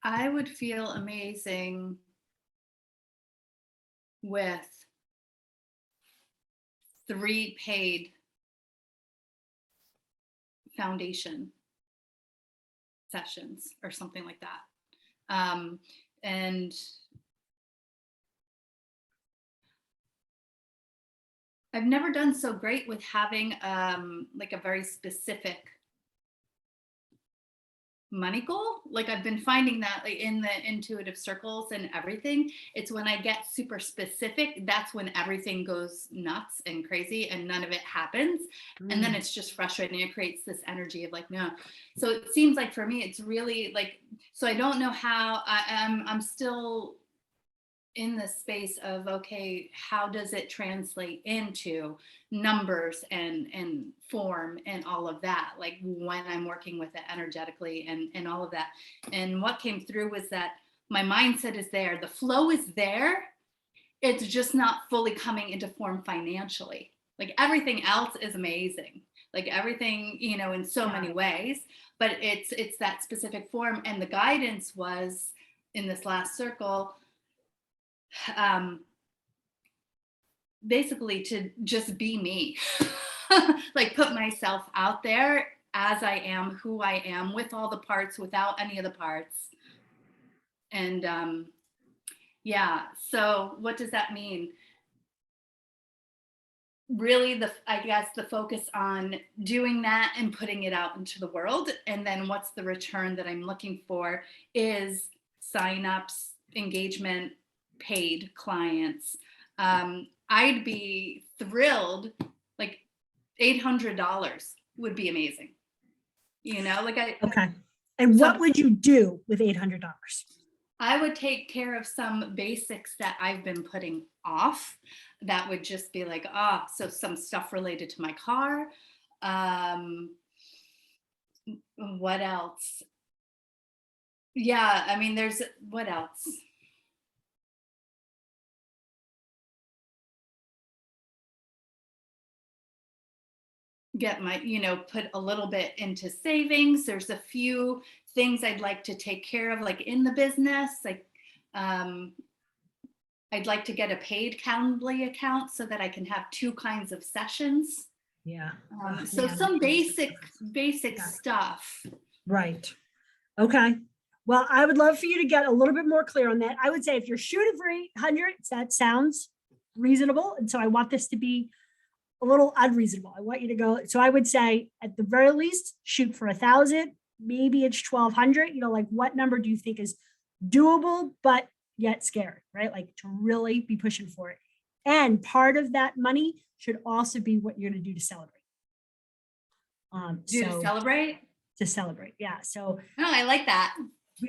I would feel amazing with 3 paid foundation sessions or something like that. And I've never done so great with having like a very specific money goal. Like I've been finding that like in the intuitive circles and everything, it's when I get super specific, that's when everything goes nuts and crazy and none of it happens. And then it's just frustrating. It creates this energy of like, no. So it seems like for me, it's really like, so I don't know how I'm still in the space of, okay, how does it translate into numbers and form and all of that, like when I'm working with it energetically and all of that. And what came through was that my mindset is there, the flow is there, it's just not fully coming into form financially. Like everything else is amazing, like everything, you know, in so many ways, but it's that specific form. And the guidance was in this last circle, basically to just be me, like put myself out there as I am, who I am, with all the parts, without any of the parts. And yeah, so what does that mean? Really, I guess the focus on doing that and putting it out into the world. And then what's the return that I'm looking for is signups, engagement, paid clients. I'd be thrilled, like $800 would be amazing. You know, like Okay. And what would you do with $800? I would take care of some basics that I've been putting off. That would just be like, so some stuff related to my car. What else? Yeah, I mean, what else? Get my, put a little bit into savings. There's a few things I'd like to take care of, like in the business, like, I'd like to get a paid Calendly account so that I can have 2 kinds of sessions. Yeah. So some basic stuff. Right. Okay. Well, I would love for you to get a little bit more clear on that. I would say if you're shooting for 800, that sounds reasonable. And so I want this to be a little unreasonable. I want you to go. So I would say at the very least, shoot for 1,000. Maybe it's 1,200. Like what number do you think is doable, but yet scary, right? Like to really be pushing for it. And part of that money should also be what you're going to do to celebrate. To celebrate? To celebrate, yeah. So I like that.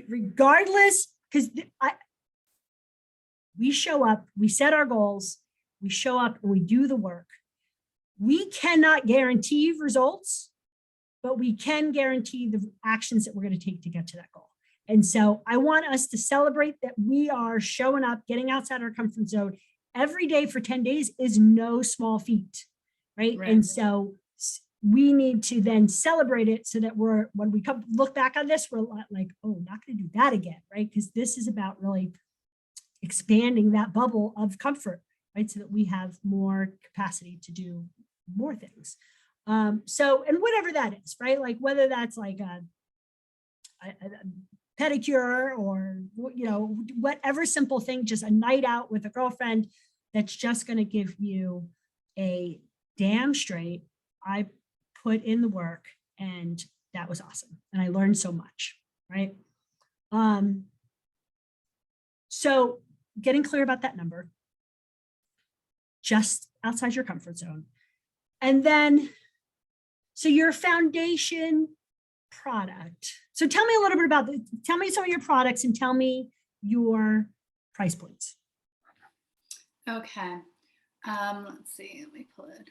Regardless, because we show up, we set our goals, we show up and we do the work. We cannot guarantee results, but we can guarantee the actions that we're going to take to get to that goal. And so I want us to celebrate that we are showing up, getting outside our comfort zone every day for 10 days is no small feat, right? And so we need to then celebrate it so that when we look back on this, we're like, oh, not going to do that again, right? Because this is about really expanding that bubble of comfort, right? So that we have more capacity to do more things. And whatever that is, right? Like whether that's like a pedicure or, whatever simple thing, just a night out with a girlfriend that's just going to give you a damn straight, I put in the work and that was awesome. And I learned so much, right? So getting clear about that number, just outside your comfort zone. And then, so your foundation product. So tell me a little bit tell me some of your products and tell me your price points. Okay. Let's see, let me pull it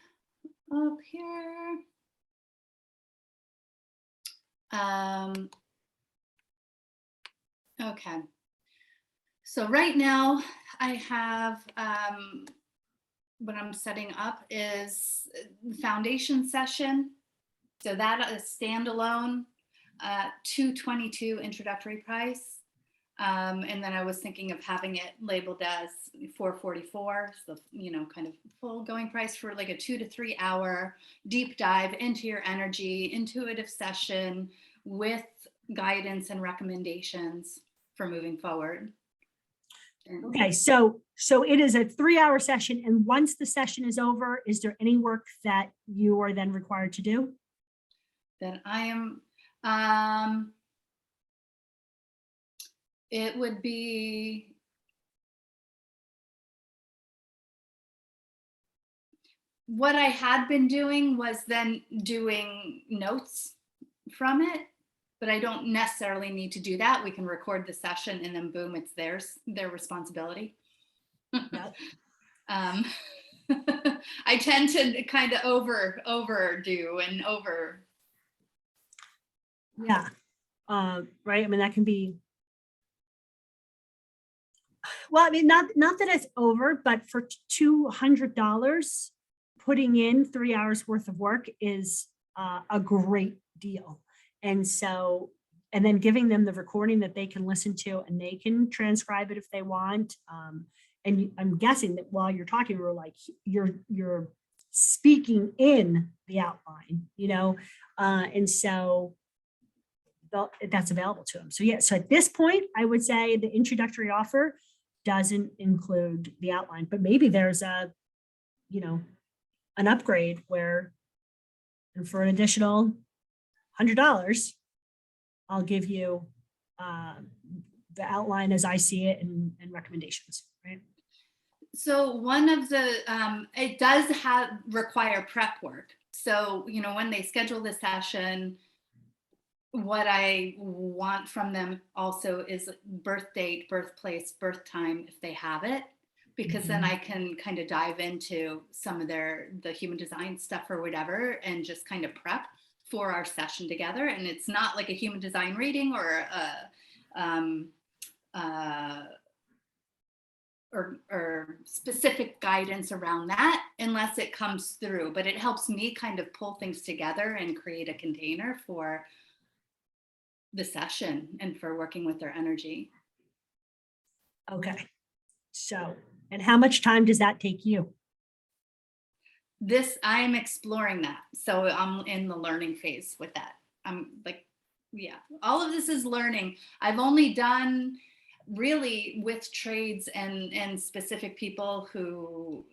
up here. Okay. So right now I have, what I'm setting up is foundation session. So that is standalone, $222 introductory price. And then I was thinking of having it labeled as $444, so, kind of full going price for like a 2 to 3 hour deep dive into your energy, intuitive session with guidance and recommendations for moving forward. Okay, so it is a 3-hour session, and once the session is over, is there any work that you are then required to do? That I am, it would be, what I had been doing was then doing notes from it, but I don't necessarily need to do that. We can record the session and then boom, it's their responsibility. Yep. I tend to kind of overdo and over. Yeah. Right. I mean, that can be, well, I mean, not that it's over, but for $200, putting in 3 hours worth of work is a great deal. And so, and then giving them the recording that they can listen to, and they can transcribe it if they want. And I'm guessing that while you're talking, we're like, you're speaking in the outline, and so that's available to them. So yeah, so at this point, I would say the introductory offer doesn't include the outline, but maybe there's an upgrade where, and for an additional $100, I'll give you the outline as I see it and recommendations, right? So one of the, it does require prep work. So, when they schedule the session, what I want from them also is birth date, birthplace, birth time, if they have it, because then I can kind of dive into some of the human design stuff or whatever, and just kind of prep for our session together. And it's not like a human design reading or or specific guidance around that unless it comes through, but it helps me kind of pull things together and create a container for the session and for working with their energy. Okay. So, and how much time does that take you? I'm exploring that. So I'm in the learning phase with that. I'm like, yeah, all of this is learning. I've only done really with trades and specific people who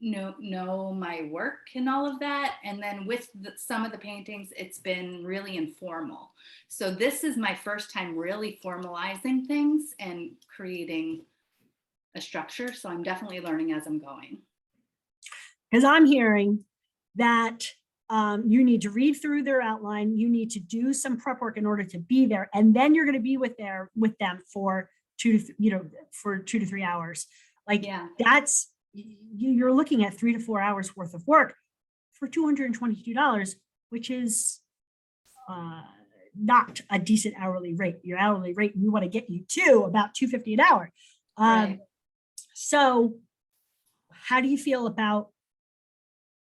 know my work and all of that. And then with some of the paintings, it's been really informal. So this is my first time really formalizing things and creating a structure. So I'm definitely learning as I'm going. Because I'm hearing that you need to read through their outline, you need to do some prep work in order to be there, and then you're going to be with them for 2 to 3 hours. Like, yeah, that's, you're looking at 3 to 4 hours worth of work for $222, which is not a decent hourly rate. Your hourly rate, we want to get you to about $250 an hour. Right. So how do you feel about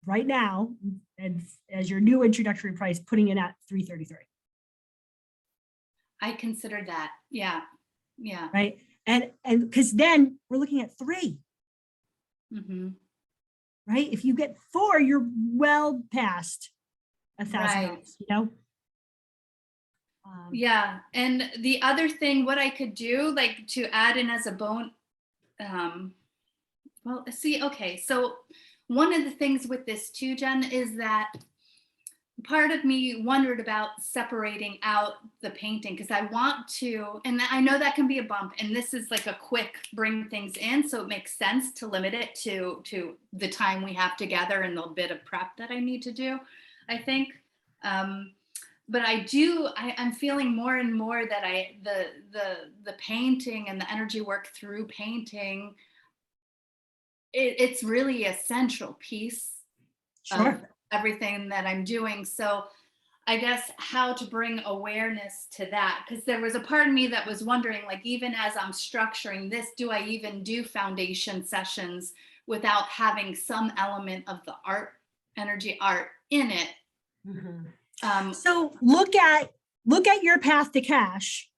right now, and as your new introductory price, putting it at $333? I considered that. Yeah. Yeah. Right. And because then we're looking at 3. Mm-hmm. Right. If you get 4, you're well past $1,000, right. Yeah. And the other thing, what I could do, like, to add in as a bone, well, see, okay. So one of the things with this too, Jen, is that part of me wondered about separating out the painting, because I want to, and I know that can be a bump, and this is like a quick bring things in, so it makes sense to limit it to the time we have together and the bit of prep that I need to do, I think. But I'm feeling more and more that the painting and the energy work through painting, it's really a central piece of everything that I'm doing. So I guess how to bring awareness to that, because there was a part of me that was wondering, like, even as I'm structuring this, do I even do foundation sessions without having some element of the energy art in it? So look at your path to cash,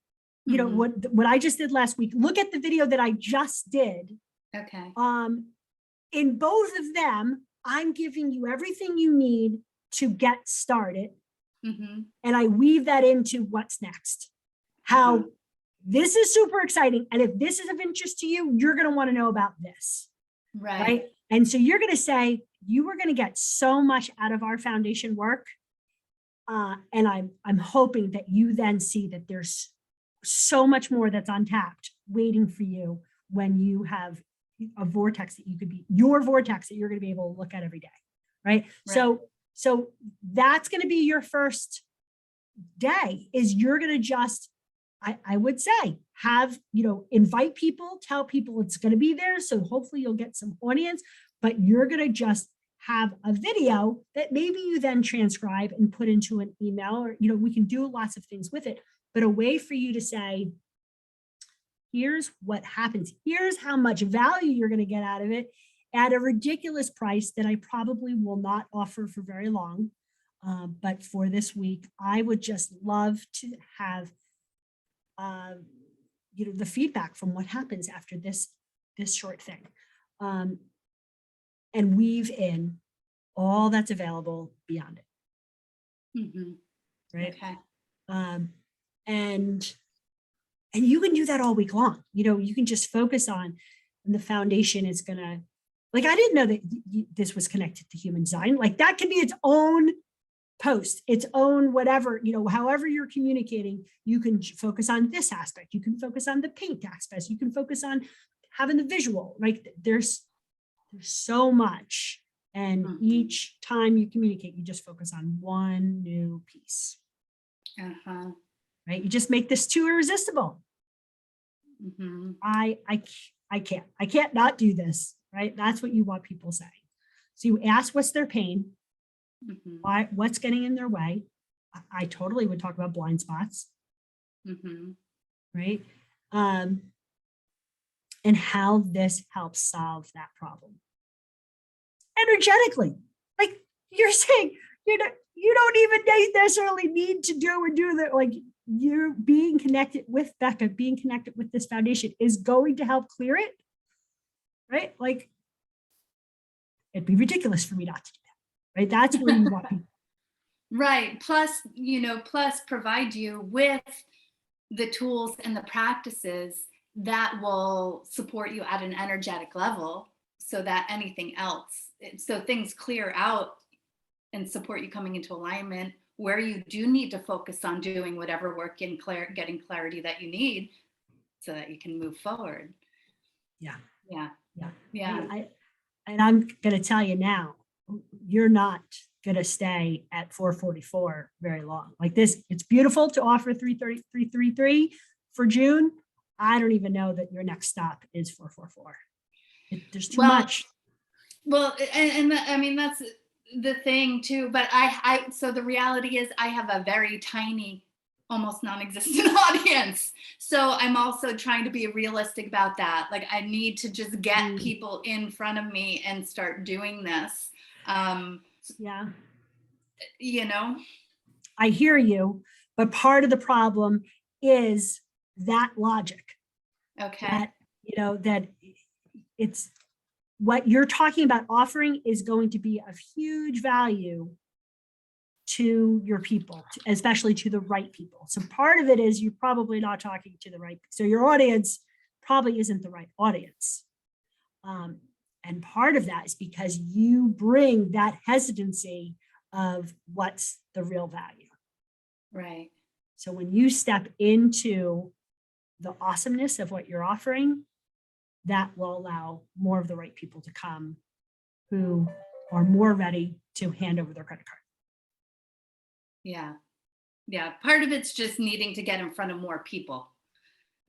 you know, what I just did last week, look at the video that I just did. Okay. In both of them, I'm giving you everything you need to get started. And I weave that into what's next. How this is super exciting. And if this is of interest to you, you're going to want to know about this. Right. And so you're going to say, you are going to get so much out of our foundation work. And I'm hoping that you then see that there's so much more that's untapped waiting for you when you have a vortex that you could be, your vortex that you're going to be able to look at every day. Right. So that's going to be your first day, is you're going to just, I would say, have, you know, invite people, tell people it's going to be there. So hopefully you'll get some audience, but you're going to just have a video that maybe you then transcribe and put into an email, or, you know, we can do lots of things with it, but a way for you to say, here's what happens. Here's how much value you're going to get out of it at a ridiculous price that I probably will not offer for very long. But for this week, I would just love to have, you know, the feedback from what happens after this short thing, and weave in all that's available beyond it. Right. Okay. And you can do that all week long. You know, you can just focus on, and the foundation is gonna, like, I didn't know that this was connected to human design. Like, that can be its own post, its own whatever, you know, however you're communicating, you can focus on this aspect. You can focus on the paint aspect. You can focus on having the visual, right? There's so much. And each time you communicate, you just focus on one new piece. Right? You just make this too irresistible. I can't not do this, right? That's what you want people saying. So you ask what's their pain, why, what's getting in their way. I totally would talk about blind spots, right? And how this helps solve that problem. Energetically, like you're saying, you don't even necessarily need to do that. Like, you're being connected with Becca, being connected with this foundation is going to help clear it, right? Like, it'd be ridiculous for me not to do that, right? That's where you want people. Right. Plus, you know, provide you with the tools and the practices that will support you at an energetic level, so that anything else, so things clear out and support you coming into alignment where you do need to focus on doing whatever work and getting clarity that you need so that you can move forward. Yeah. And I'm going to tell you now, you're not going to stay at 444 very long. Like this, it's beautiful to offer 333 for June. I don't even know that your next stop is 444. There's too much. Well, and I mean, that's the thing too, but so the reality is I have a very tiny, almost non-existent audience. So I'm also trying to be realistic about that. Like, I need to just get people in front of me and start doing this. You know, I hear you, but part of the problem is that logic. Okay. That, you know, that it's what you're talking about offering is going to be of huge value to your people, especially to the right people. So part of it is you're probably not talking to the right, so your audience probably isn't the right audience. And part of that is because you bring that hesitancy of what's the real value. Right. So when you step into the awesomeness of what you're offering, that will allow more of the right people to come who are more ready to hand over their credit card. Yeah. Part of it's just needing to get in front of more people.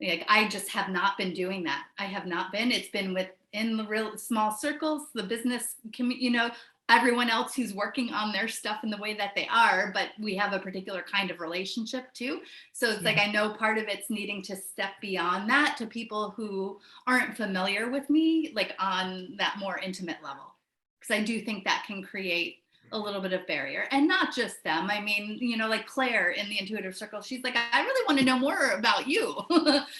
Like, I just have not been doing that. I have not been. It's been within the real small circles, the business, you know, everyone else who's working on their stuff in the way that they are, but we have a particular kind of relationship too. So it's like, I know part of it's needing to step beyond that to people who aren't familiar with me, like on that more intimate level. Because I do think that can create a little bit of barrier, and not just them. I mean, you know, like Claire in the intuitive circle, she's like, I really want to know more about you,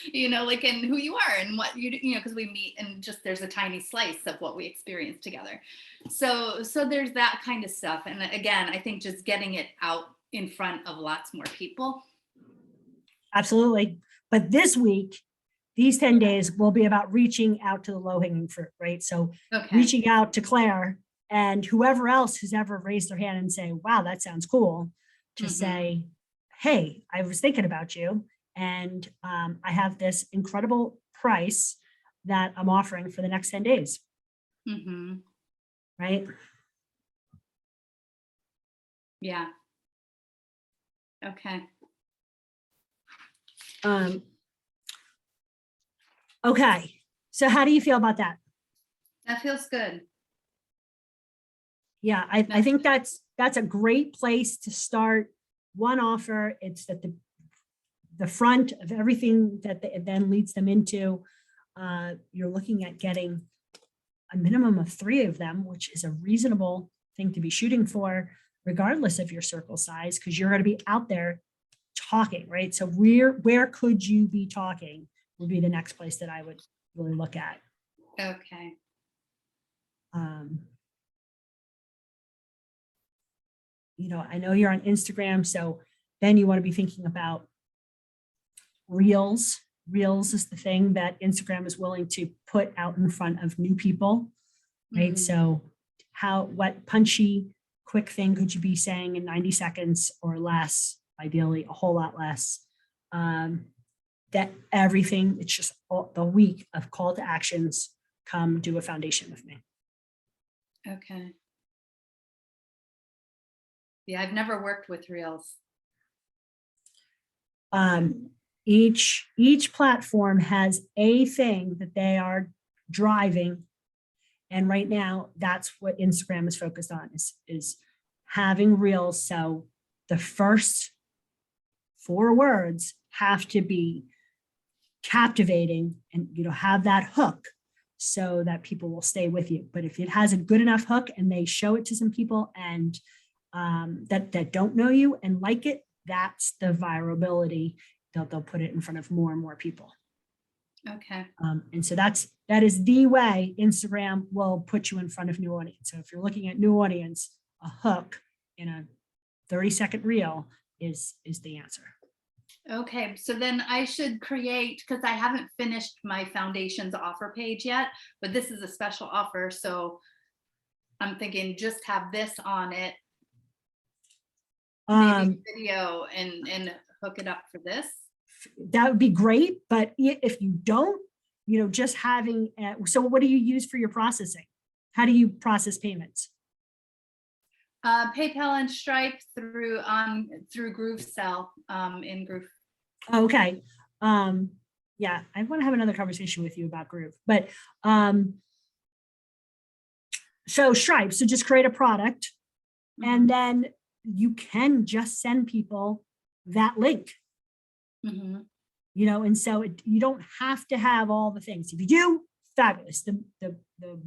you know, like, and who you are and what you do, you know, because we meet and just there's a tiny slice of what we experience together. So there's that kind of stuff. And again, I think just getting it out in front of lots more people. Absolutely. But this week, these 10 days will be about reaching out to the low hanging fruit, right? So Okay. reaching out to Claire and whoever else who's ever raised their hand and say, wow, that sounds cool, to say, hey, I was thinking about you. And I have this incredible price that I'm offering for the next 10 days. Right? Yeah. Okay. Okay. So how do you feel about that? That feels good. Yeah, I think that's a great place to start. One offer, it's at the front of everything that it then leads them into. You're looking at getting a minimum of 3 of them, which is a reasonable thing to be shooting for, regardless of your circle size, because you're going to be out there talking, right? So where could you be talking would be the next place that I would really look at. Okay. You know, I know you're on Instagram, so then you want to be thinking about Reels. Reels is the thing that Instagram is willing to put out in front of new people, right? So what punchy, quick thing could you be saying in 90 seconds or less, ideally a whole lot less, that everything, it's just the week of call to actions, come do a foundation with me. Okay. Yeah, I've never worked with Reels. Each platform has a thing that they are driving. And right now, that's what Instagram is focused on, is having Reels. So the first 4 words have to be captivating and, you know, have that hook so that people will stay with you. But if it has a good enough hook and they show it to some people and that don't know you and like it, that's the virality. They'll put it in front of more and more people. Okay. And so that is the way Instagram will put you in front of new audience. So if you're looking at new audience, a hook in a 30-second reel is the answer. Okay, so then I should create, because I haven't finished my foundations offer page yet, but this is a special offer. So I'm thinking just have this on it, maybe video and hook it up for this. That would be great. But if you don't, you know, just having, so what do you use for your processing? How do you process payments? PayPal and Stripe through GrooveSell in Groove. Okay. Yeah, I want to have another conversation with you about Groove, but so Stripe, so just create a product and then you can just send people that link. You know, and so you don't have to have all the things. If you do, fabulous. The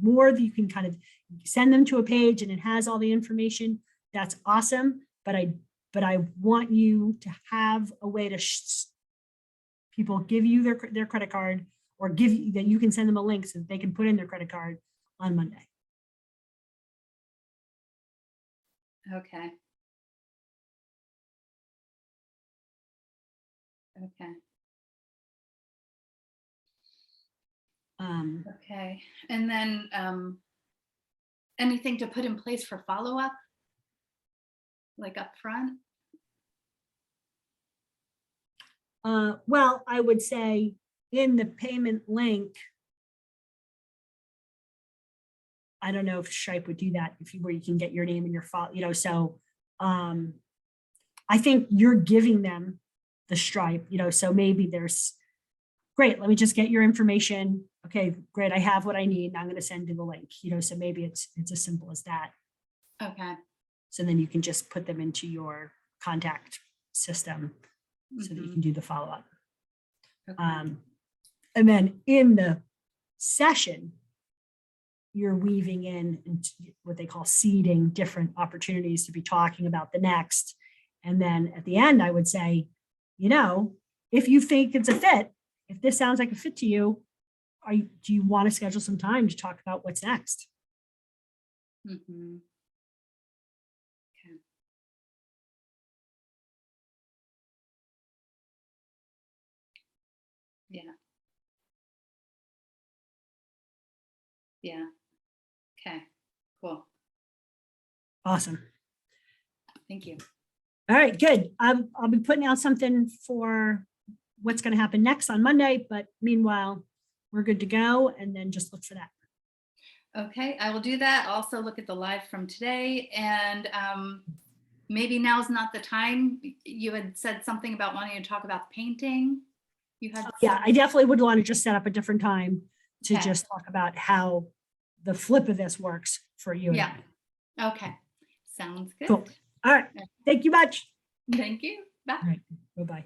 more that you can kind of send them to a page and it has all the information, that's awesome. But I want you to have a way to people give you their credit card, or give you that you can send them a link so that they can put in their credit card on Monday. Okay. Okay. Okay. And then anything to put in place for follow-up, like upfront? Well, I would say in the payment link, I don't know if Stripe would do that, where you can get your name and your file, you know, so I think you're giving them the Stripe, you know, so maybe there's, great, let me just get your information. Okay, great, I have what I need. Now I'm going to send you the link, you know, so maybe it's as simple as that. Okay. So then you can just put them into your contact system so that you can do the follow-up. Okay. And then in the session, you're weaving in into what they call seeding different opportunities to be talking about the next. And then at the end, I would say, you know, if you think it's a fit, if this sounds like a fit to you, do you want to schedule some time to talk about what's next? Mhm. Okay. Yeah. Yeah. Okay. Cool. Awesome. Thank you. All right, good. I'll be putting out something for what's going to happen next on Monday, but meanwhile, we're good to go, and then just look for that. Okay, I will do that. Also look at the live from today, and maybe now's not the time. You had said something about wanting to talk about painting. You had Yeah, I definitely would want to just set up a different time to Okay. just talk about how the flip of this works for you. and Yeah. I. Okay, sounds good. Cool. All right. Thank you much. Thank you. Bye. All right. Bye-bye.